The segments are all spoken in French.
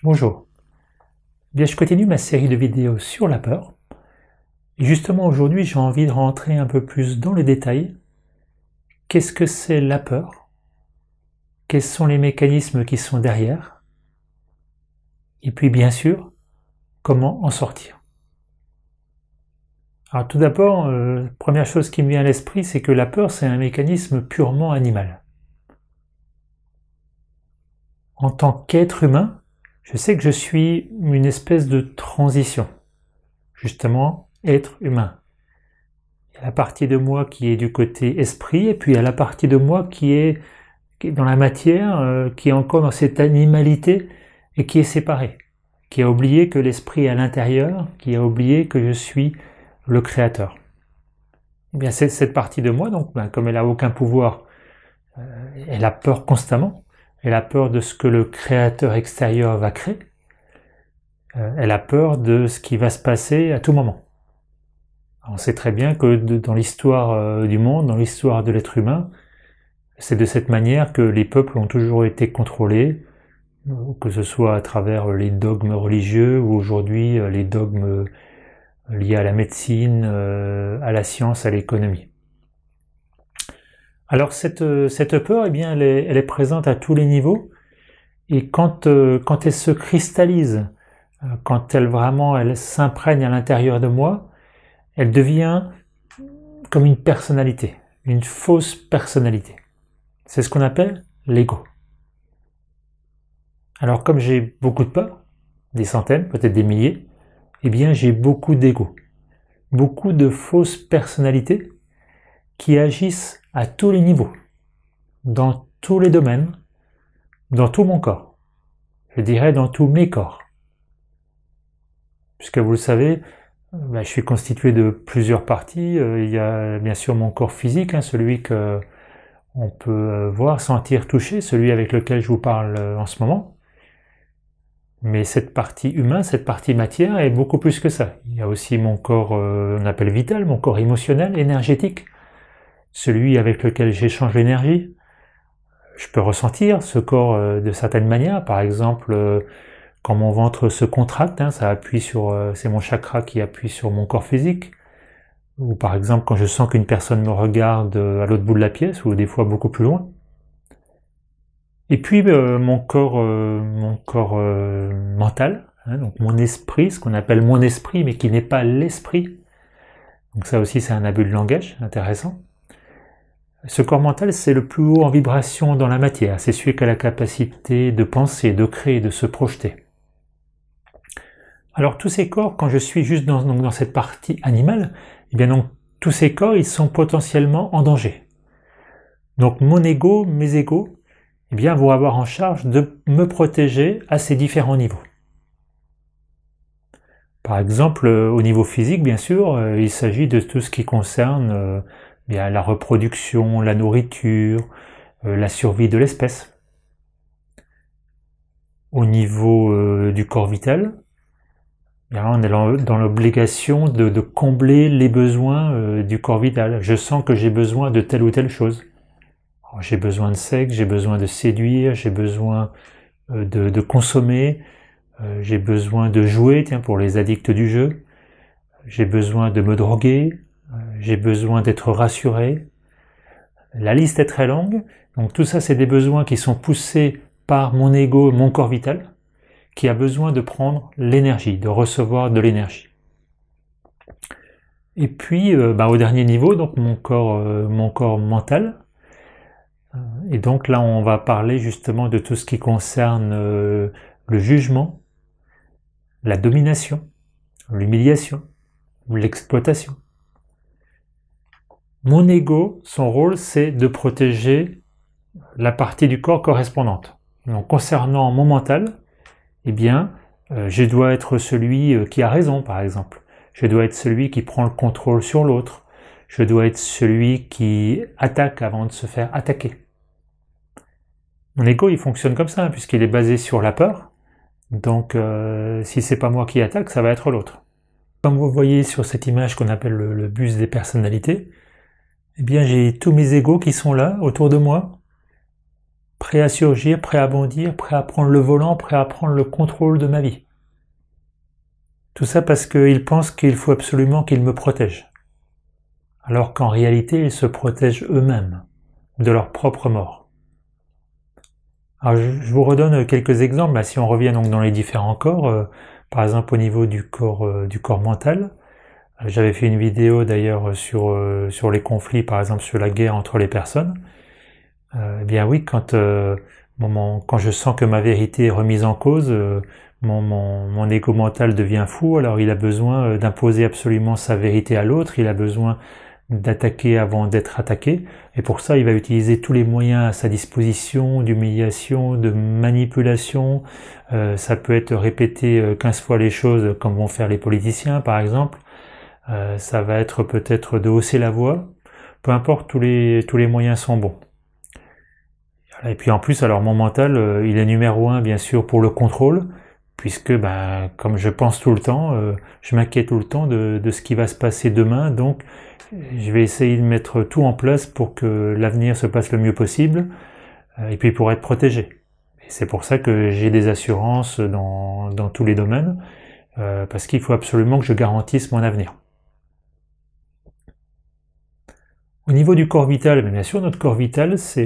Bonjour. Bien, je continue ma série de vidéos sur la peur. Et justement, aujourd'hui, j'ai envie de rentrer un peu plus dans les détails. Qu'est-ce que c'est la peur? Quels sont les mécanismes qui sont derrière? Et puis, bien sûr, comment en sortir? Alors, tout d'abord, première chose qui me vient à l'esprit, c'est que la peur, c'est un mécanisme purement animal. En tant qu'être humain, je sais que je suis une espèce de transition. Justement, être humain. Il y a la partie de moi qui est du côté esprit, et puis il y a la partie de moi qui est dans la matière, qui est encore dans cette animalité, et qui est séparée, qui a oublié que l'esprit est à l'intérieur, qui a oublié que je suis le créateur. Eh bien, c'est cette partie de moi, donc, comme elle n'a aucun pouvoir, elle a peur constamment, elle a peur de ce que le créateur extérieur va créer, elle a peur de ce qui va se passer à tout moment. On sait très bien que dans l'histoire du monde, dans l'histoire de l'être humain, c'est de cette manière que les peuples ont toujours été contrôlés, que ce soit à travers les dogmes religieux ou aujourd'hui les dogmes liés à la médecine, à la science, à l'économie. Alors cette peur, eh bien, elle est présente à tous les niveaux, et quand elle se cristallise, quand elle s'imprègne à l'intérieur de moi, elle devient comme une personnalité, une fausse personnalité. C'est ce qu'on appelle l'ego. Alors comme j'ai beaucoup de peur, des centaines, peut-être des milliers, eh bien j'ai beaucoup d'ego, beaucoup de fausses personnalités qui agissent à tous les niveaux, dans tous les domaines, dans tout mon corps, je dirais dans tous mes corps. Puisque vous le savez, je suis constitué de plusieurs parties. Il y a bien sûr mon corps physique, celui que on peut voir, sentir, toucher, celui avec lequel je vous parle en ce moment. Mais cette partie humaine, cette partie matière est beaucoup plus que ça. Il y a aussi mon corps, on appelle vital, mon corps émotionnel, énergétique, celui avec lequel j'échange l'énergie. Je peux ressentir ce corps de certaines manières, par exemple, quand mon ventre se contracte, ça appuie sur, c'est mon chakra qui appuie sur mon corps physique. Ou par exemple quand je sens qu'une personne me regarde à l'autre bout de la pièce, ou des fois beaucoup plus loin. Et puis mon corps mental, donc mon esprit, ce qu'on appelle mon esprit, mais qui n'est pas l'esprit. Donc ça aussi c'est un abus de langage, intéressant. Ce corps mental, c'est le plus haut en vibration dans la matière, c'est celui qui a la capacité de penser, de créer, de se projeter. Alors tous ces corps, quand je suis juste dans cette partie animale, eh bien donc tous ces corps, ils sont potentiellement en danger. Donc mon ego, mes égos, eh bien vont avoir en charge de me protéger à ces différents niveaux. Par exemple, au niveau physique, bien sûr, il s'agit de tout ce qui concerne bien la reproduction, la nourriture, la survie de l'espèce. Au niveau du corps vital, on est dans l'obligation de combler les besoins du corps vital. Je sens que j'ai besoin de telle ou telle chose. J'ai besoin de sexe, j'ai besoin de séduire, j'ai besoin de consommer, j'ai besoin de jouer, pour les addicts du jeu, j'ai besoin de me droguer, j'ai besoin d'être rassuré. La liste est très longue, donc tout ça c'est des besoins qui sont poussés par mon ego, mon corps vital, qui a besoin de prendre l'énergie, de recevoir de l'énergie. Et puis au dernier niveau, donc mon corps mental. Et donc là on va parler justement de tout ce qui concerne le jugement, la domination, l'humiliation, l'exploitation. Mon ego, son rôle c'est de protéger la partie du corps correspondante. Donc concernant mon mental, eh bien, je dois être celui qui a raison, par exemple. Je dois être celui qui prend le contrôle sur l'autre. Je dois être celui qui attaque avant de se faire attaquer. Mon ego, il fonctionne comme ça, puisqu'il est basé sur la peur. Donc, si c'est pas moi qui attaque, ça va être l'autre. Comme vous voyez sur cette image qu'on appelle le buste des personnalités, eh bien, j'ai tous mes égos qui sont là, autour de moi, prêt à surgir, prêt à bondir, prêt à prendre le volant, prêt à prendre le contrôle de ma vie. Tout ça parce qu'ils pensent qu'il faut absolument qu'ils me protègent. Alors qu'en réalité, ils se protègent eux-mêmes de leur propre mort. Alors, je vous redonne quelques exemples. Si on revient donc dans les différents corps, par exemple au niveau du corps mental, j'avais fait une vidéo d'ailleurs sur les conflits, par exemple sur la guerre entre les personnes. Eh bien oui, quand je sens que ma vérité est remise en cause, mon ego mental devient fou, alors il a besoin d'imposer absolument sa vérité à l'autre, il a besoin d'attaquer avant d'être attaqué, et pour ça il va utiliser tous les moyens à sa disposition, d'humiliation, de manipulation. Ça peut être répéter 15 fois les choses comme vont faire les politiciens par exemple. Ça va être peut-être de hausser la voix, peu importe, tous les moyens sont bons. Et puis en plus, alors mon mental, il est numéro 1 bien sûr pour le contrôle, puisque comme je pense tout le temps, je m'inquiète tout le temps de ce qui va se passer demain, donc je vais essayer de mettre tout en place pour que l'avenir se passe le mieux possible, et puis pour être protégé. Et c'est pour ça que j'ai des assurances dans tous les domaines, parce qu'il faut absolument que je garantisse mon avenir. Au niveau du corps vital, bien sûr, notre corps vital, c'est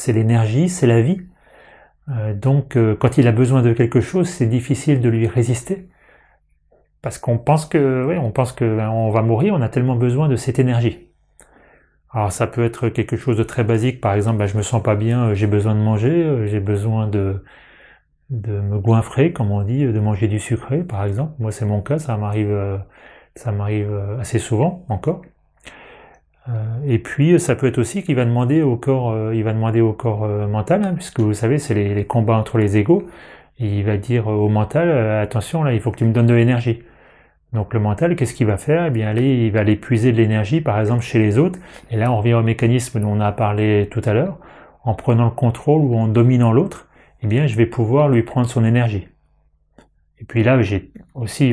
l'énergie, c'est la vie. Donc, quand il a besoin de quelque chose, c'est difficile de lui résister, parce qu'on pense qu'on va mourir, on a tellement besoin de cette énergie. Alors, ça peut être quelque chose de très basique, par exemple, je me sens pas bien, j'ai besoin de manger, j'ai besoin de me goinfrer, comme on dit, de manger du sucré, par exemple. Moi, c'est mon cas, ça m'arrive assez souvent encore. Et puis ça peut être aussi qu'il va demander au corps, mental, puisque vous savez c'est les combats entre les égos. Et il va dire au mental attention là, il faut que tu me donnes de l'énergie. Donc le mental, qu'est-ce qu'il va faire? Eh bien il va aller puiser de l'énergie, par exemple chez les autres. Et là on revient au mécanisme dont on a parlé tout à l'heure. En prenant le contrôle ou en dominant l'autre, eh bien je vais pouvoir lui prendre son énergie. Et puis là j'ai aussi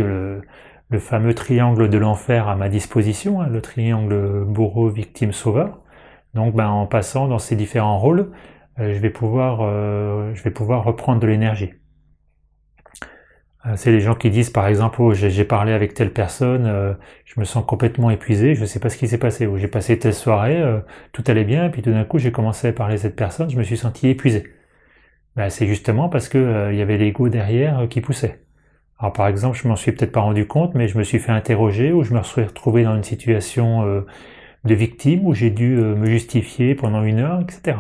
le fameux triangle de l'enfer à ma disposition, le triangle bourreau, victime, sauveur. Donc en passant dans ces différents rôles, je vais pouvoir reprendre de l'énergie. C'est les gens qui disent par exemple j'ai parlé avec telle personne, je me sens complètement épuisé, je ne sais pas ce qui s'est passé, ou j'ai passé telle soirée, tout allait bien, et puis tout d'un coup j'ai commencé à parler à cette personne, je me suis senti épuisé. C'est justement parce que il y avait l'ego derrière qui poussait. Alors par exemple, je m'en suis peut-être pas rendu compte, mais je me suis fait interroger, ou je me suis retrouvé dans une situation de victime, où j'ai dû me justifier pendant 1 heure, etc.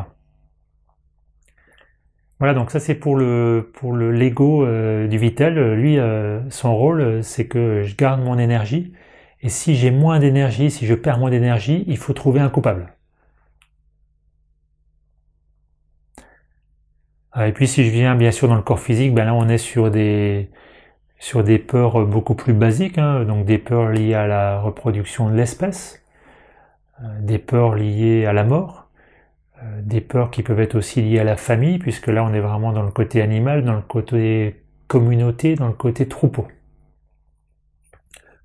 Voilà, donc ça c'est pour l'ego du vital. Lui, son rôle, c'est que je garde mon énergie, et si j'ai moins d'énergie, si je perds moins d'énergie, il faut trouver un coupable. Et puis si je viens bien sûr dans le corps physique, là on est sur des peurs beaucoup plus basiques, donc des peurs liées à la reproduction de l'espèce, des peurs liées à la mort, des peurs qui peuvent être aussi liées à la famille, puisque là on est vraiment dans le côté animal, dans le côté communauté, dans le côté troupeau.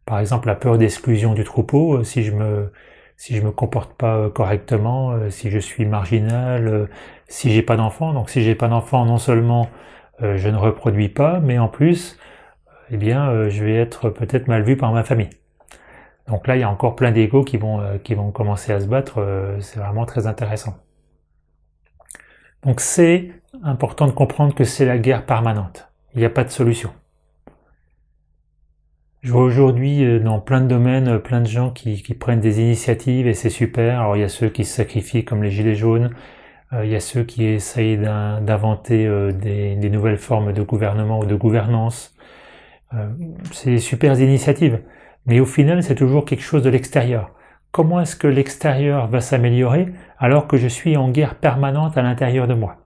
Par exemple la peur d'exclusion du troupeau, si je me comporte pas correctement, si je suis marginal, si j'ai pas d'enfant. Donc si j'ai pas d'enfant, non seulement je ne reproduis pas, mais en plus je vais être peut-être mal vu par ma famille. Donc là, il y a encore plein d'égos qui vont commencer à se battre, c'est vraiment très intéressant. Donc c'est important de comprendre que c'est la guerre permanente, il n'y a pas de solution. Je vois aujourd'hui dans plein de domaines, plein de gens qui prennent des initiatives et c'est super. Alors il y a ceux qui se sacrifient comme les gilets jaunes, il y a ceux qui essayent d'inventer des nouvelles formes de gouvernement ou de gouvernance. C'est des super initiatives, mais au final c'est toujours quelque chose de l'extérieur. Comment est-ce que l'extérieur va s'améliorer alors que je suis en guerre permanente à l'intérieur de moi?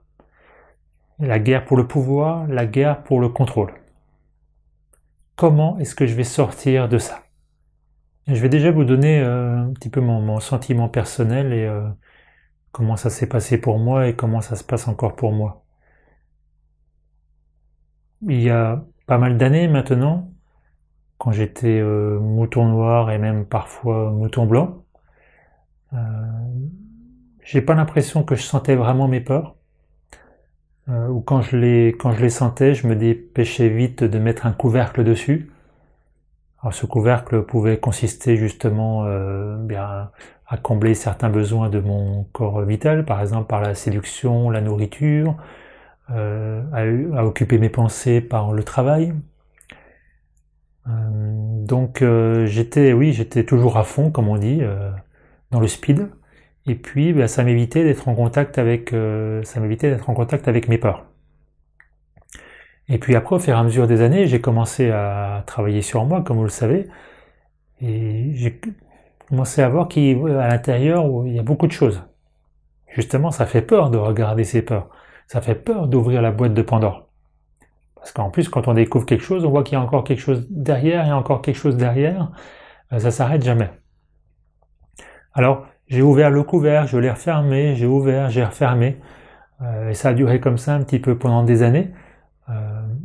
La guerre pour le pouvoir, la guerre pour le contrôle. Comment est-ce que je vais sortir de ça? Je vais déjà vous donner un petit peu mon sentiment personnel et comment ça s'est passé pour moi et comment ça se passe encore pour moi. Il y a pas mal d'années maintenant, quand j'étais mouton noir et même parfois mouton blanc, j'ai pas l'impression que je sentais vraiment mes peurs. ou quand je les sentais, je me dépêchais vite de mettre un couvercle dessus. Alors ce couvercle pouvait consister justement bien à combler certains besoins de mon corps vital, par exemple par la séduction, la nourriture, à occuper mes pensées par le travail. Donc j'étais toujours à fond, comme on dit, dans le speed. Et puis ça m'évitait d'être en contact avec mes peurs. Et puis après, au fur et à mesure des années, j'ai commencé à travailler sur moi, comme vous le savez, et j'ai commencé à voir qu'à l'intérieur, il y a beaucoup de choses. Justement, ça fait peur de regarder ses peurs. Ça fait peur d'ouvrir la boîte de Pandore. Parce qu'en plus, quand on découvre quelque chose, on voit qu'il y a encore quelque chose derrière, et encore quelque chose derrière, ça s'arrête jamais. Alors, j'ai ouvert le couvercle, je l'ai refermé, j'ai ouvert, j'ai refermé, et ça a duré comme ça un petit peu pendant des années.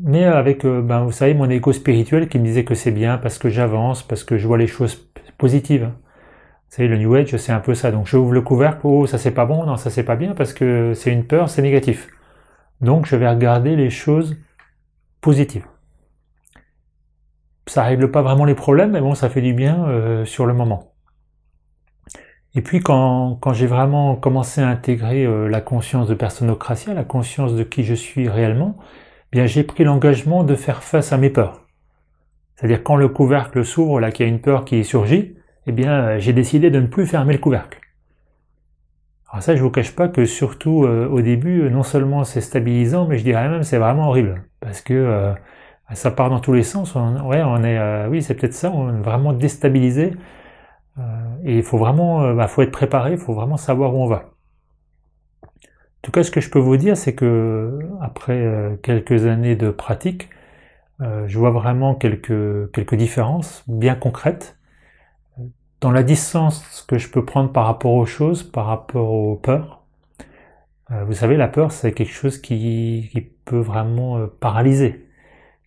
Mais avec, vous savez, mon égo spirituel qui me disait que c'est bien parce que j'avance, parce que je vois les choses positives. Vous savez, le New Age, c'est un peu ça. Donc j'ouvre le couvercle, oh, ça c'est pas bon, non, ça c'est pas bien, parce que c'est une peur, c'est négatif. Donc je vais regarder les choses positives. Ça règle pas vraiment les problèmes, mais bon, ça fait du bien sur le moment. Et puis quand j'ai vraiment commencé à intégrer la conscience de personocratia, la conscience de qui je suis réellement, bien j'ai pris l'engagement de faire face à mes peurs. C'est-à-dire quand le couvercle s'ouvre, là qu'il y a une peur qui surgit, eh bien j'ai décidé de ne plus fermer le couvercle. Alors ça, je vous cache pas que surtout au début, non seulement c'est stabilisant, mais je dirais même c'est vraiment horrible, parce que ça part dans tous les sens. Oui, c'est peut-être ça, on est vraiment déstabilisé, et il faut vraiment, faut être préparé, il faut vraiment savoir où on va. En tout cas, ce que je peux vous dire, c'est que après quelques années de pratique, je vois vraiment quelques différences bien concrètes dans la distance que je peux prendre par rapport aux choses, par rapport aux peurs. Vous savez, la peur, c'est quelque chose qui peut vraiment paralyser,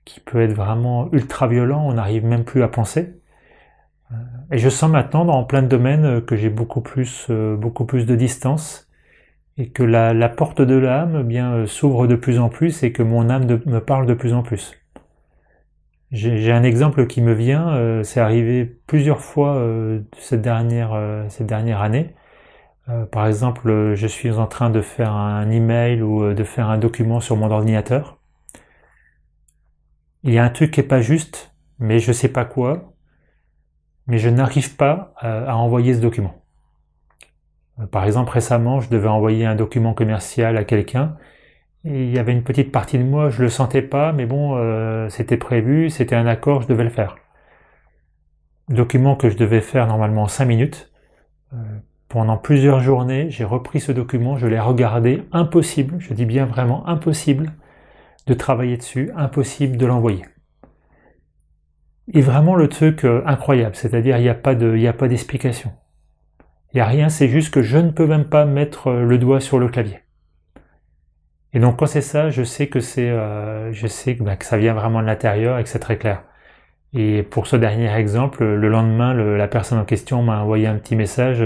qui peut être vraiment ultra violent, on n'arrive même plus à penser. Et je sens maintenant dans plein de domaines que j'ai beaucoup plus de distance et que la porte de l'âme s'ouvre de plus en plus et que mon âme me parle de plus en plus. J'ai un exemple qui me vient, c'est arrivé plusieurs fois cette dernière année. Par exemple, je suis en train de faire un email ou de faire un document sur mon ordinateur. Il y a un truc qui est pas juste, mais je sais pas quoi, mais je n'arrive pas à envoyer ce document. Par exemple, récemment, je devais envoyer un document commercial à quelqu'un, et il y avait une petite partie de moi, je le sentais pas, mais bon, c'était prévu, c'était un accord, je devais le faire. Document que je devais faire normalement en 5 minutes. Pendant plusieurs journées, j'ai repris ce document, je l'ai regardé, impossible, je dis bien vraiment impossible, de travailler dessus, impossible de l'envoyer. Et vraiment le truc incroyable, c'est-à-dire il n'y a pas d'explication. Il n'y a rien, c'est juste que je ne peux même pas mettre le doigt sur le clavier. Et donc quand c'est ça, je sais que que ça vient vraiment de l'intérieur et que c'est très clair. Et pour ce dernier exemple, le lendemain, la personne en question m'a envoyé un petit message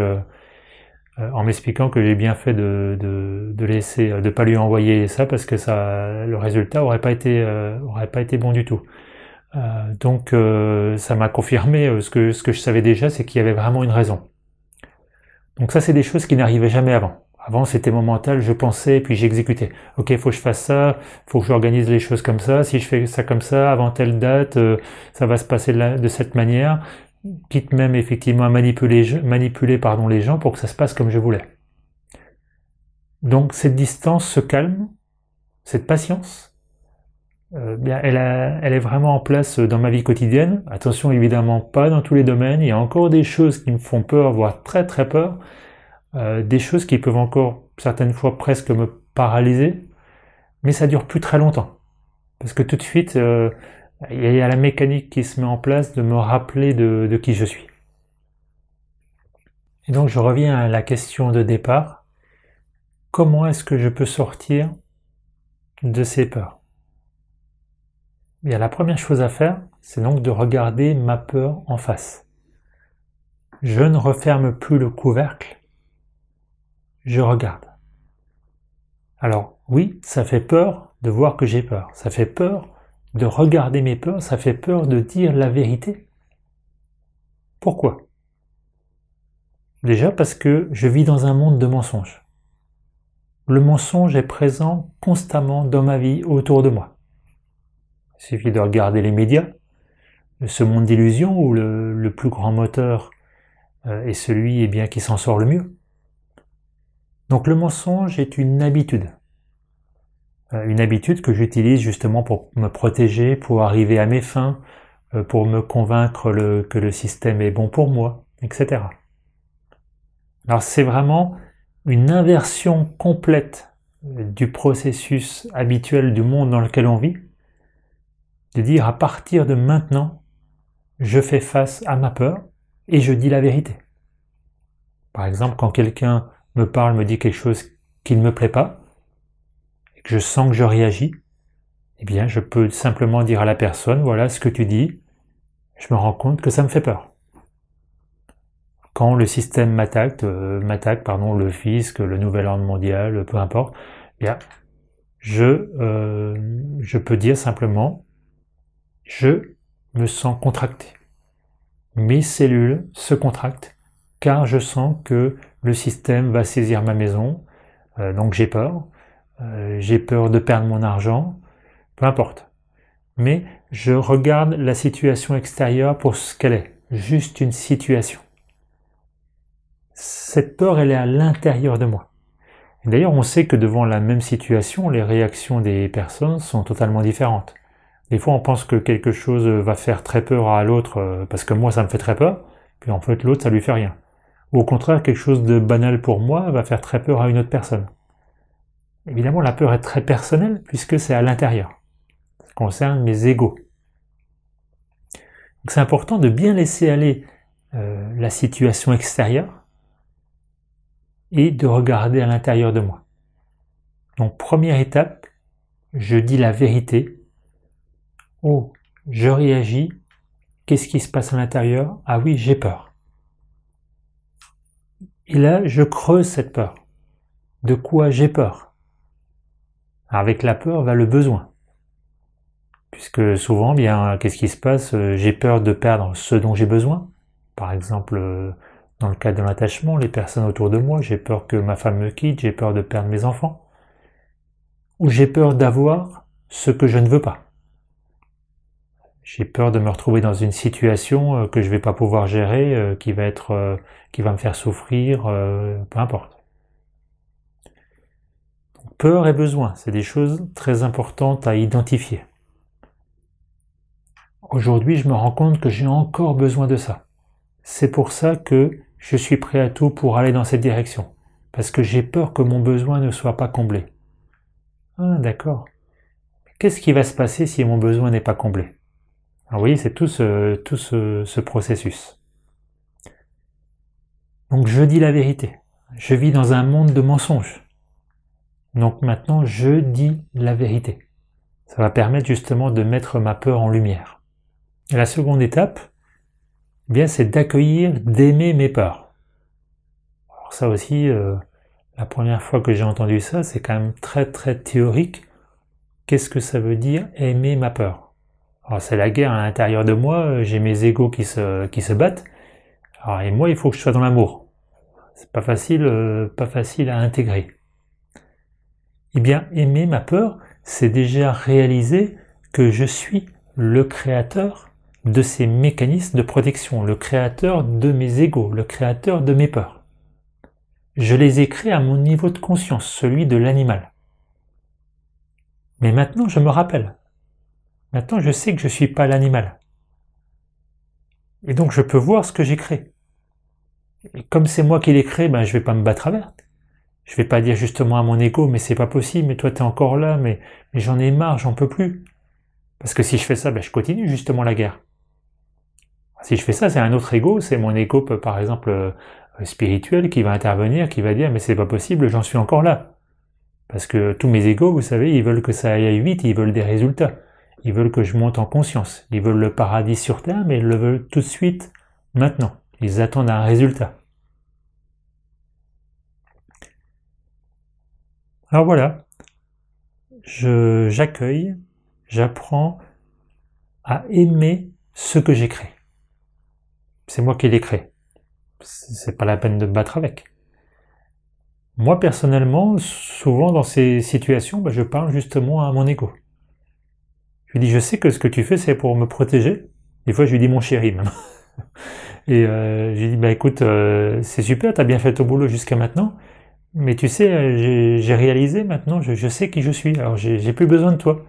en m'expliquant que j'ai bien fait de laisser, de pas lui envoyer ça parce que le résultat aurait pas été bon du tout. Donc ça m'a confirmé ce que je savais déjà, c'est qu'il y avait vraiment une raison. Donc ça, c'est des choses qui n'arrivaient jamais avant. Avant, c'était mon mental, je pensais, puis j'exécutais. Ok, il faut que je fasse ça, il faut que j'organise les choses comme ça. Si je fais ça comme ça, avant telle date, ça va se passer de cette manière. Quitte même effectivement à manipuler les gens pour que ça se passe comme je voulais. Donc cette distance, ce calme, cette patience, elle est vraiment en place dans ma vie quotidienne. Attention, évidemment, pas dans tous les domaines. Il y a encore des choses qui me font peur, voire très très peur. Des choses qui peuvent encore, certaines fois, presque me paralyser. Mais ça dure plus très longtemps. Parce que tout de suite, il y a la mécanique qui se met en place de me rappeler de qui je suis. Et donc je reviens à la question de départ. Comment est-ce que je peux sortir de ces peurs? Bien, la première chose à faire, c'est donc de regarder ma peur en face. Je ne referme plus le couvercle, je regarde. Alors, Oui, ça fait peur de voir que j'ai peur. Ça fait peur de regarder mes peurs. Ça fait peur de dire la vérité. Pourquoi? Déjà parce que je vis dans un monde de mensonges. Le mensonge est présent constamment dans ma vie, autour de moi. Il suffit de regarder les médias, ce monde d'illusions où le plus grand moteur est celui qui s'en sort le mieux. Donc le mensonge est une habitude que j'utilise justement pour me protéger, pour arriver à mes fins, pour me convaincre que le système est bon pour moi, etc. Alors c'est vraiment une inversion complète du processus habituel du monde dans lequel on vit, de dire à partir de maintenant, je fais face à ma peur et je dis la vérité. Par exemple, quand quelqu'un me parle, me dit quelque chose qui ne me plaît pas, et que je sens que je réagis, eh bien je peux simplement dire à la personne, voilà ce que tu dis, je me rends compte que ça me fait peur. Quand le système m'attaque, le fisc, le nouvel ordre mondial, peu importe, eh bien, je peux dire simplement, je me sens contracté. Mes cellules se contractent car je sens que le système va saisir ma maison, donc j'ai peur de perdre mon argent, peu importe. Mais je regarde la situation extérieure pour ce qu'elle est, juste une situation. Cette peur, elle est à l'intérieur de moi. Et d'ailleurs, on sait que devant la même situation, les réactions des personnes sont totalement différentes. Des fois, on pense que quelque chose va faire très peur à l'autre parce que moi, ça me fait très peur, puis en fait, l'autre, ça lui fait rien. Ou au contraire, quelque chose de banal pour moi va faire très peur à une autre personne. Évidemment, la peur est très personnelle puisque c'est à l'intérieur. Ça concerne mes égos. Donc c'est important de bien laisser aller la situation extérieure et de regarder à l'intérieur de moi. Donc première étape, je dis la vérité. Oh, je réagis. Qu'est-ce qui se passe à l'intérieur? Ah oui, j'ai peur. Et là, je creuse cette peur. De quoi j'ai peur? Avec la peur va le besoin. Puisque souvent, bien, qu'est-ce qui se passe? J'ai peur de perdre ce dont j'ai besoin. Par exemple, dans le cadre de l'attachement, les personnes autour de moi, j'ai peur que ma femme me quitte, j'ai peur de perdre mes enfants. Ou j'ai peur d'avoir ce que je ne veux pas. J'ai peur de me retrouver dans une situation que je ne vais pas pouvoir gérer, qui va me faire souffrir, peu importe. Donc, peur et besoin, c'est des choses très importantes à identifier. Aujourd'hui, je me rends compte que j'ai encore besoin de ça. C'est pour ça que je suis prêt à tout pour aller dans cette direction. Parce que j'ai peur que mon besoin ne soit pas comblé. Ah, d'accord. Qu'est-ce qui va se passer si mon besoin n'est pas comblé? Alors, vous voyez, c'est tout ce processus. Donc je dis la vérité. Je vis dans un monde de mensonges. Donc maintenant, je dis la vérité. Ça va permettre justement de mettre ma peur en lumière. Et la seconde étape, c'est d'accueillir, d'aimer mes peurs. Alors ça aussi, la première fois que j'ai entendu ça, c'est quand même très très théorique. Qu'est-ce que ça veut dire aimer ma peur? Alors c'est la guerre à l'intérieur de moi, j'ai mes égos qui se battent. Alors, et moi, il faut que je sois dans l'amour. C'est pas facile à intégrer. Eh bien, aimer ma peur, c'est déjà réaliser que je suis le créateur de ces mécanismes de protection, le créateur de mes égos, le créateur de mes peurs. Je les ai créés à mon niveau de conscience, celui de l'animal. Mais maintenant, je me rappelle. Maintenant, je sais que je ne suis pas l'animal. Et donc, je peux voir ce que j'ai créé. Et comme c'est moi qui l'ai créé, je ne vais pas me battre avec. Je ne vais pas dire justement à mon ego, mais c'est pas possible, mais toi tu es encore là, mais j'en ai marre, j'en peux plus. Parce que si je fais ça, je continue justement la guerre. Si je fais ça, c'est un autre ego, c'est mon ego, par exemple, spirituel, qui va intervenir, qui va dire, mais c'est pas possible, j'en suis encore là. Parce que tous mes égos, vous savez, ils veulent que ça aille vite, ils veulent des résultats. Ils veulent que je monte en conscience. Ils veulent le paradis sur terre, mais ils le veulent tout de suite, maintenant. Ils attendent un résultat. Alors voilà, j'accueille, j'apprends à aimer ce que j'ai créé. C'est moi qui l'ai créé. C'est pas la peine de me battre avec. Moi, personnellement, souvent dans ces situations, je parle justement à mon ego. Je lui dis, je sais que ce que tu fais, c'est pour me protéger. Des fois, je lui dis mon chéri, même. Et je lui dis, écoute, c'est super, t'as bien fait ton boulot jusqu'à maintenant, mais tu sais, j'ai réalisé maintenant, je sais qui je suis, alors j'ai plus besoin de toi.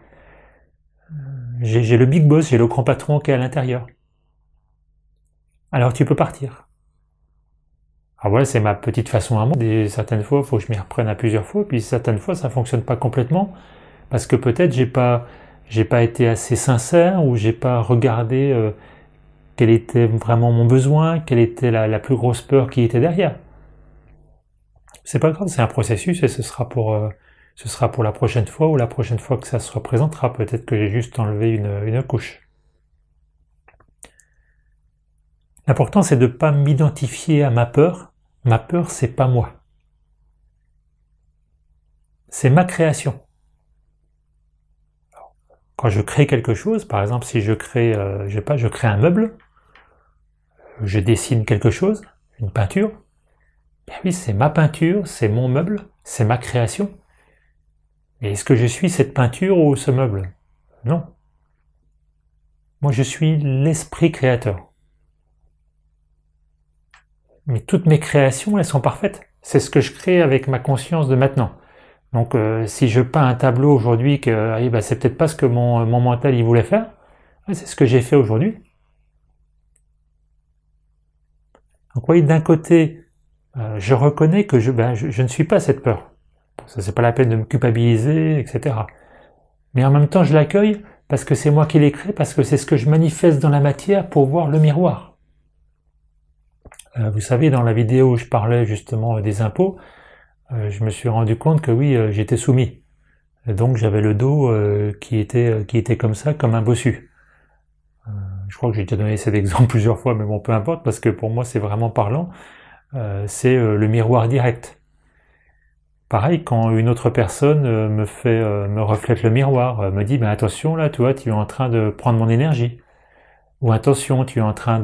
J'ai le big boss, j'ai le grand patron qui est à l'intérieur. Alors tu peux partir. Alors voilà, c'est ma petite façon à moi. Certaines fois, il faut que je m'y reprenne à plusieurs fois, puis certaines fois, ça fonctionne pas complètement, parce que peut-être j'ai pas été assez sincère, ou j'ai pas regardé quel était vraiment mon besoin, quelle était la plus grosse peur qui était derrière. C'est pas grave, c'est un processus et ce sera pour la prochaine fois ou la prochaine fois que ça se représentera. Peut-être que j'ai juste enlevé une couche. L'important, c'est de ne pas m'identifier à ma peur. Ma peur, c'est pas moi. C'est ma création. Quand je crée quelque chose, par exemple, si je crée, je crée un meuble, je dessine quelque chose, une peinture, oui, c'est ma peinture, c'est mon meuble, c'est ma création. Et est-ce que je suis cette peinture ou ce meuble? Non. Moi, je suis l'esprit créateur. Mais toutes mes créations, elles sont parfaites. C'est ce que je crée avec ma conscience de maintenant. Donc, si je peins un tableau aujourd'hui, c'est peut-être pas ce que mon mental il voulait faire, c'est ce que j'ai fait aujourd'hui. Donc, vous voyez, d'un côté, je reconnais que je ne suis pas cette peur. Ça, c'est pas la peine de me culpabiliser, etc. Mais en même temps, je l'accueille parce que c'est moi qui l'ai créé, parce que c'est ce que je manifeste dans la matière pour voir le miroir. Vous savez, dans la vidéo où je parlais justement des impôts, je me suis rendu compte que oui, j'étais soumis. Et donc j'avais le dos qui était comme ça, comme un bossu. Je crois que j'ai déjà donné cet exemple plusieurs fois, mais bon, peu importe, parce que pour moi c'est vraiment parlant. C'est le miroir direct. Pareil, quand une autre personne me reflète le miroir, me dit attention là, toi, tu es en train de prendre mon énergie. Ou attention, tu es en train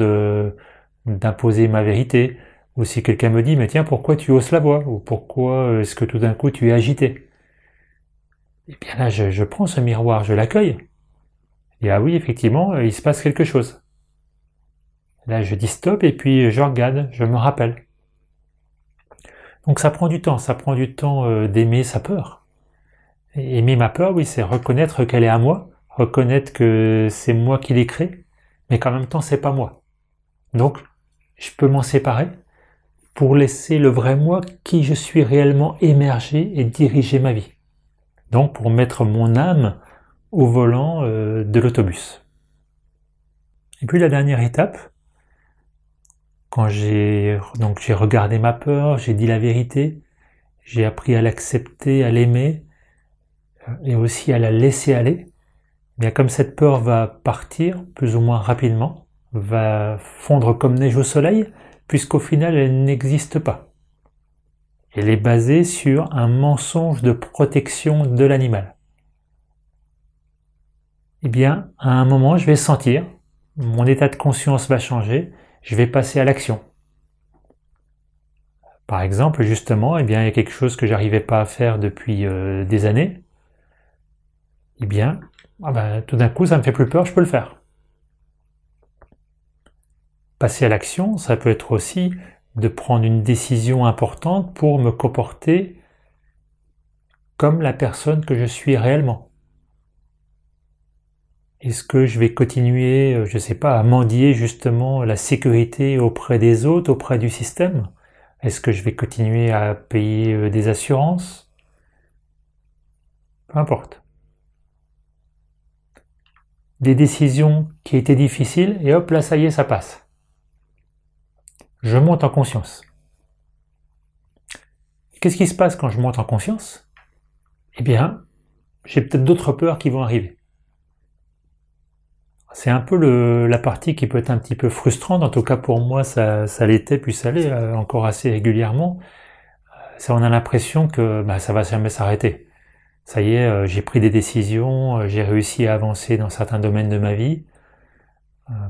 d'imposer ma vérité. Ou si quelqu'un me dit, mais tiens, pourquoi tu hausses la voix? Ou pourquoi est-ce que tout d'un coup tu es agité? Et bien là, je prends ce miroir, je l'accueille. Et ah oui, effectivement, il se passe quelque chose. Là, je dis stop et puis je regarde, je me rappelle. Donc ça prend du temps d'aimer sa peur. Et aimer ma peur, oui, c'est reconnaître qu'elle est à moi, reconnaître que c'est moi qui l'ai créée, mais qu'en même temps, c'est pas moi. Donc, je peux m'en séparer pour laisser le vrai moi qui je suis réellement émerger et diriger ma vie. Donc, pour mettre mon âme au volant de l'autobus. Et puis la dernière étape, quand j'ai regardé ma peur, j'ai dit la vérité, j'ai appris à l'accepter, à l'aimer, et aussi à la laisser aller, bien comme cette peur va partir plus ou moins rapidement, va fondre comme neige au soleil, puisqu'au final elle n'existe pas. Elle est basée sur un mensonge de protection de l'animal. Eh bien, à un moment, je vais sentir, mon état de conscience va changer, je vais passer à l'action. Par exemple, justement, il y a quelque chose que j'arrivais pas à faire depuis des années. Tout d'un coup, ça me fait plus peur, je peux le faire. Passer à l'action, ça peut être aussi de prendre une décision importante pour me comporter comme la personne que je suis réellement. Est-ce que je vais continuer, je ne sais pas, à mendier justement la sécurité auprès des autres, auprès du système? Est-ce que je vais continuer à payer des assurances? Peu importe. Des décisions qui étaient difficiles, et hop, là, ça y est, ça passe. Je monte en conscience. Qu'est-ce qui se passe quand je monte en conscience? Eh bien, j'ai peut-être d'autres peurs qui vont arriver. C'est un peu la partie qui peut être un petit peu frustrante, en tout cas pour moi ça l'était, puis ça l'est encore assez régulièrement. On a l'impression que ça va jamais s'arrêter. Ça y est, j'ai pris des décisions, j'ai réussi à avancer dans certains domaines de ma vie.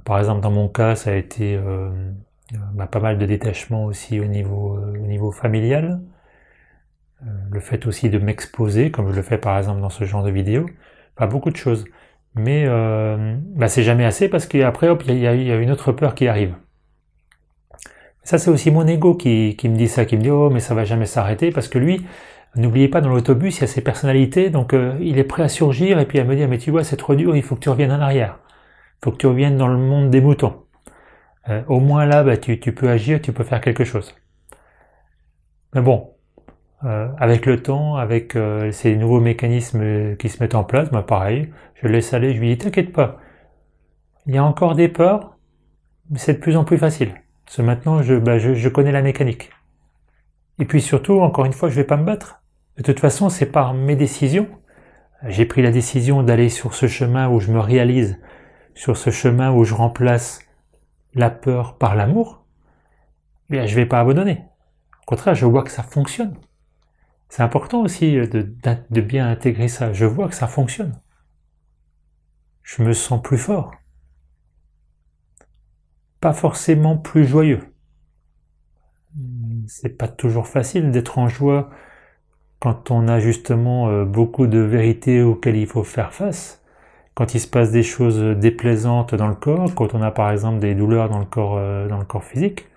Par exemple, dans mon cas, ça a été pas mal de détachement aussi au niveau familial. Le fait aussi de m'exposer, comme je le fais par exemple dans ce genre de vidéo. Enfin, beaucoup de choses. Mais c'est jamais assez parce qu'après, hop, il y a une autre peur qui arrive. Ça, c'est aussi mon ego qui me dit ça, qui me dit oh mais ça va jamais s'arrêter parce que lui, n'oubliez pas dans l'autobus, il y a ses personnalités, donc il est prêt à surgir et puis à me dire mais tu vois c'est trop dur, il faut que tu reviennes en arrière, il faut que tu reviennes dans le monde des moutons. Au moins là, tu peux agir, tu peux faire quelque chose. Mais bon, avec le temps, avec ces nouveaux mécanismes qui se mettent en place, pareil, je le laisse aller, je lui dis t'inquiète pas, il y a encore des peurs, mais c'est de plus en plus facile. Parce que maintenant, je connais la mécanique. Et puis surtout, encore une fois, je vais pas me battre. De toute façon, c'est par mes décisions. J'ai pris la décision d'aller sur ce chemin où je me réalise, sur ce chemin où je remplace la peur par l'amour. Bien, je vais pas abandonner. Au contraire, je vois que ça fonctionne. C'est important aussi de bien intégrer ça. Je vois que ça fonctionne. Je me sens plus fort. Pas forcément plus joyeux. C'est pas toujours facile d'être en joie quand on a justement beaucoup de vérités auxquelles il faut faire face, quand il se passe des choses déplaisantes dans le corps, quand on a par exemple des douleurs dans le corps physique.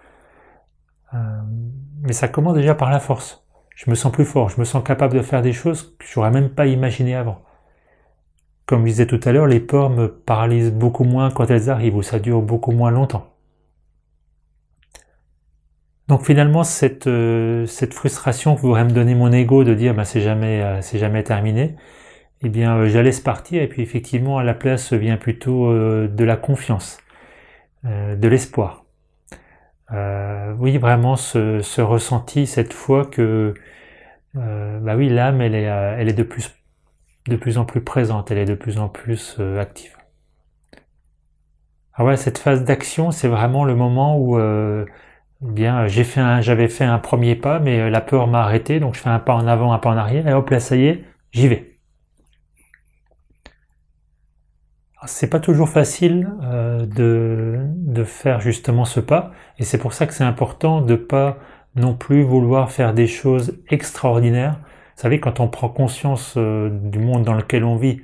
Mais ça commence déjà par la force. Je me sens plus fort, je me sens capable de faire des choses que j'aurais même pas imaginé avant. Comme je disais tout à l'heure, les peurs me paralysent beaucoup moins quand elles arrivent, ou ça dure beaucoup moins longtemps. Donc finalement, cette frustration que voudrait me donner mon ego de dire c'est jamais terminé, eh bien je la laisse partir et puis effectivement à la place vient plutôt de la confiance, de l'espoir. Oui, vraiment ce ressenti cette fois que oui, l'âme elle est de plus en plus présente, elle est de plus en plus active. Alors voilà, cette phase d'action, c'est vraiment le moment où bien, j'avais fait un premier pas, mais la peur m'a arrêté, donc je fais un pas en avant, un pas en arrière, et hop là, ça y est, j'y vais. C'est pas toujours facile de faire justement ce pas, et c'est pour ça que c'est important de pas non plus vouloir faire des choses extraordinaires. Vous savez, quand on prend conscience du monde dans lequel on vit,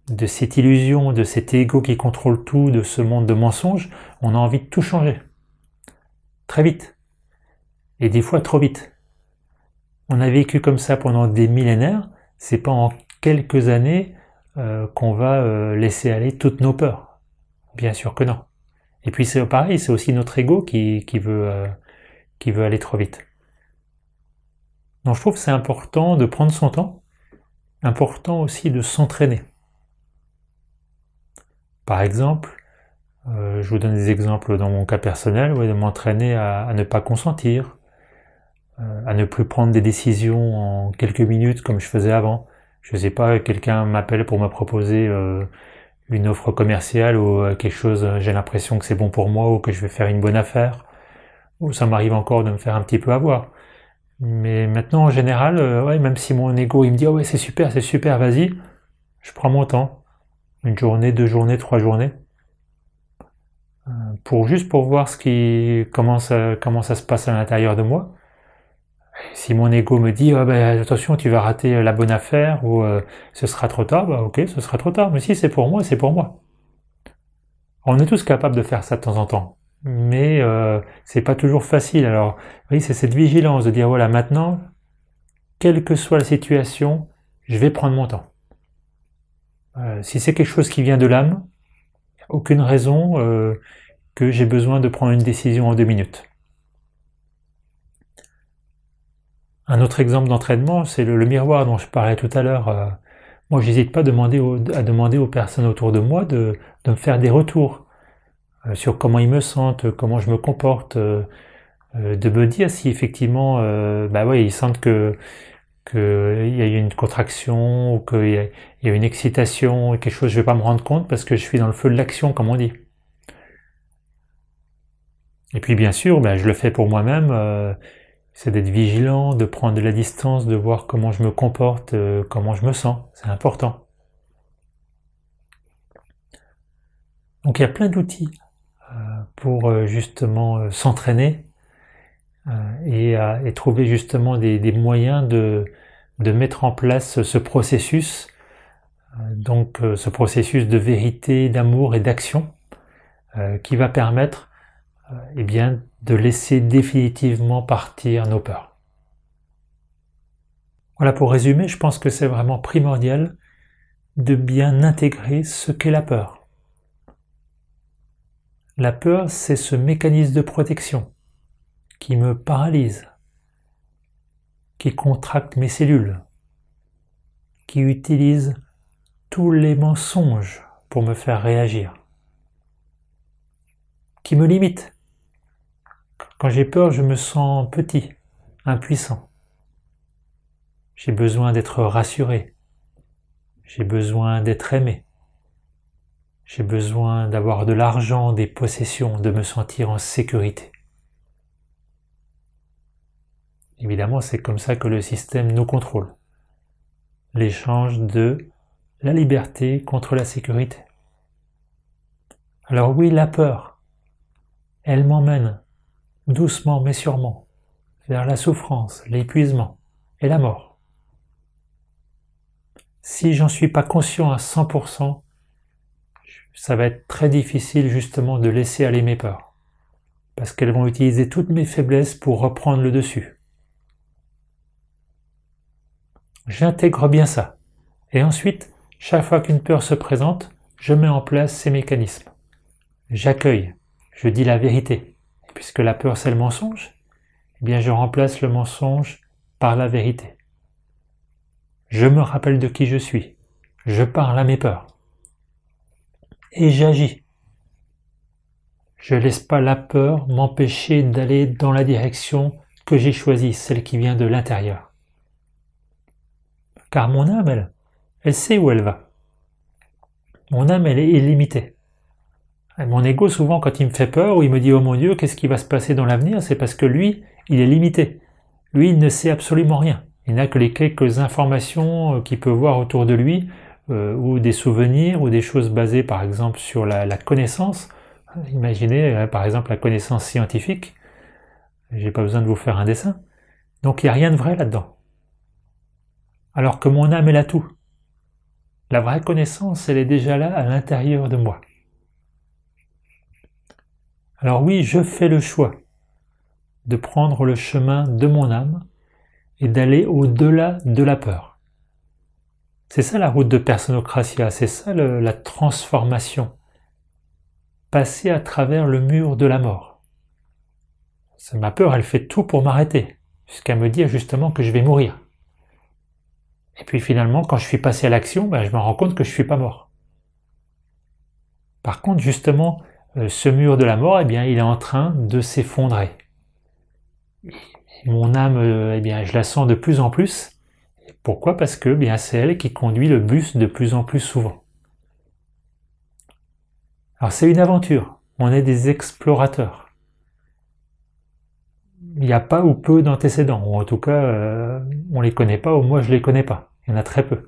de cette illusion, de cet ego qui contrôle tout, de ce monde de mensonges, on a envie de tout changer. Très vite. Et des fois trop vite. On a vécu comme ça pendant des millénaires, c'est pas en quelques années qu'on va laisser aller toutes nos peurs. Bien sûr que non. Et puis c'est pareil, c'est aussi notre ego qui veut aller trop vite. Donc je trouve que c'est important de prendre son temps, important aussi de s'entraîner. Par exemple, je vous donne des exemples dans mon cas personnel, de m'entraîner à ne pas consentir, à ne plus prendre des décisions en quelques minutes comme je faisais avant. Je sais pas, quelqu'un m'appelle pour me proposer une offre commerciale ou quelque chose, j'ai l'impression que c'est bon pour moi ou que je vais faire une bonne affaire, ou ça m'arrive encore de me faire un petit peu avoir. Mais maintenant, en général, même si mon ego il me dit ouais c'est super, vas-y, je prends mon temps, une journée, 2 journées, 3 journées, pour voir comment ça se passe à l'intérieur de moi. Si mon ego me dit attention tu vas rater la bonne affaire ou ce sera trop tard, ok ce sera trop tard, mais si c'est pour moi, c'est pour moi. On est tous capables de faire ça de temps en temps, mais c'est pas toujours facile. Alors oui, c'est cette vigilance de dire voilà maintenant, quelle que soit la situation, je vais prendre mon temps. Si c'est quelque chose qui vient de l'âme, aucune raison que j'ai besoin de prendre une décision en 2 minutes. Un autre exemple d'entraînement, c'est le miroir dont je parlais tout à l'heure. Moi, j'hésite pas à demander aux personnes autour de moi de me faire des retours sur comment ils me sentent, comment je me comporte, de me dire si effectivement, ils sentent qu'il y a eu une contraction ou qu'il y a une excitation, quelque chose, je vais pas me rendre compte parce que je suis dans le feu de l'action, comme on dit. Et puis bien sûr, je le fais pour moi-même. C'est d'être vigilant, de prendre de la distance, de voir comment je me comporte, comment je me sens. C'est important. Donc il y a plein d'outils pour justement s'entraîner et trouver justement des moyens de mettre en place ce processus, ce processus de vérité, d'amour et d'action qui va permettre de laisser définitivement partir nos peurs. Voilà, pour résumer, je pense que c'est vraiment primordial de bien intégrer ce qu'est la peur. La peur, c'est ce mécanisme de protection qui me paralyse, qui contracte mes cellules, qui utilise tous les mensonges pour me faire réagir, qui me limite. Quand j'ai peur, je me sens petit, impuissant. J'ai besoin d'être rassuré, j'ai besoin d'être aimé, j'ai besoin d'avoir de l'argent, des possessions, de me sentir en sécurité. Évidemment, c'est comme ça que le système nous contrôle. L'échange de la liberté contre la sécurité. Alors oui, la peur, elle m'emmène doucement mais sûrement vers la souffrance, l'épuisement et la mort. Si j'en suis pas conscient à 100%, ça va être très difficile justement de laisser aller mes peurs, parce qu'elles vont utiliser toutes mes faiblesses pour reprendre le dessus. J'intègre bien ça. Et ensuite, chaque fois qu'une peur se présente, je mets en place ces mécanismes. J'accueille, je dis la vérité. Et puisque la peur c'est le mensonge, eh bien je remplace le mensonge par la vérité. Je me rappelle de qui je suis. Je parle à mes peurs. Et j'agis. Je ne laisse pas la peur m'empêcher d'aller dans la direction que j'ai choisie, celle qui vient de l'intérieur. Car mon âme, elle sait où elle va. Mon âme, elle est illimitée. Et mon ego, souvent, quand il me fait peur, ou il me dit « Oh mon Dieu, qu'est-ce qui va se passer dans l'avenir ?» C'est parce que lui, il est limité. Lui, il ne sait absolument rien. Il n'a que les quelques informations qu'il peut voir autour de lui, ou des souvenirs, ou des choses basées, par exemple, sur la connaissance. Imaginez, par exemple, la connaissance scientifique. J'ai pas besoin de vous faire un dessin. Donc, il n'y a rien de vrai là-dedans. Alors que mon âme, elle a tout. La vraie connaissance, elle est déjà là, à l'intérieur de moi. Alors oui, je fais le choix de prendre le chemin de mon âme et d'aller au-delà de la peur. C'est ça la route de Personnocratia, c'est ça la transformation. Passer à travers le mur de la mort. Ma peur, elle fait tout pour m'arrêter, jusqu'à me dire justement que je vais mourir. Et puis finalement, quand je suis passé à l'action, je me rends compte que je ne suis pas mort. Par contre, justement, ce mur de la mort, il est en train de s'effondrer. Mon âme, je la sens de plus en plus. Pourquoi ? Parce que c'est elle qui conduit le bus de plus en plus souvent. Alors c'est une aventure. On est des explorateurs. Il n'y a pas ou peu d'antécédents, ou en tout cas, on les connaît pas, ou moi je les connais pas. Il y en a très peu.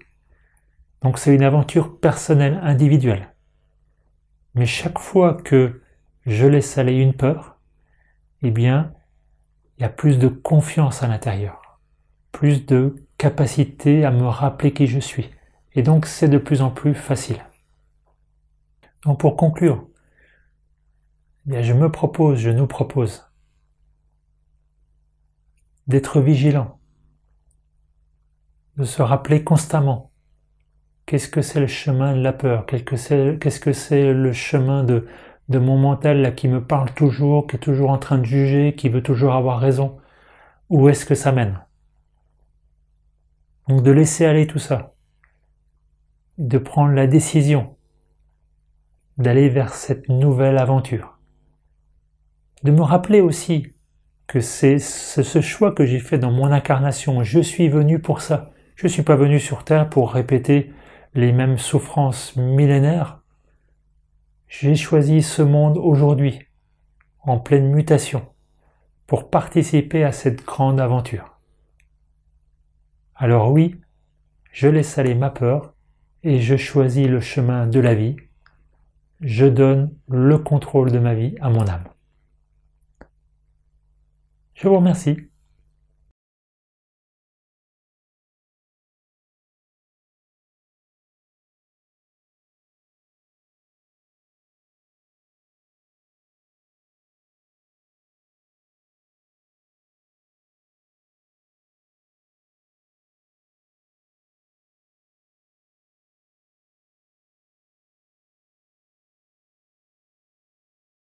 Donc c'est une aventure personnelle, individuelle. Mais chaque fois que je laisse aller une peur, il y a plus de confiance à l'intérieur, plus de capacité à me rappeler qui je suis. Et donc c'est de plus en plus facile. Donc pour conclure, je nous propose d'être vigilant, de se rappeler constamment qu'est-ce que c'est le chemin de la peur, qu'est-ce que c'est le chemin de mon mental là, qui me parle toujours, qui est toujours en train de juger, qui veut toujours avoir raison. Où est-ce que ça mène ? Donc de laisser aller tout ça, de prendre la décision d'aller vers cette nouvelle aventure. De me rappeler aussi que c'est ce choix que j'ai fait dans mon incarnation. Je suis venu pour ça. Je ne suis pas venu sur Terre pour répéter les mêmes souffrances millénaires. J'ai choisi ce monde aujourd'hui, en pleine mutation, pour participer à cette grande aventure. Alors oui, je laisse aller ma peur et je choisis le chemin de la vie. Je donne le contrôle de ma vie à mon âme. Je vous remercie.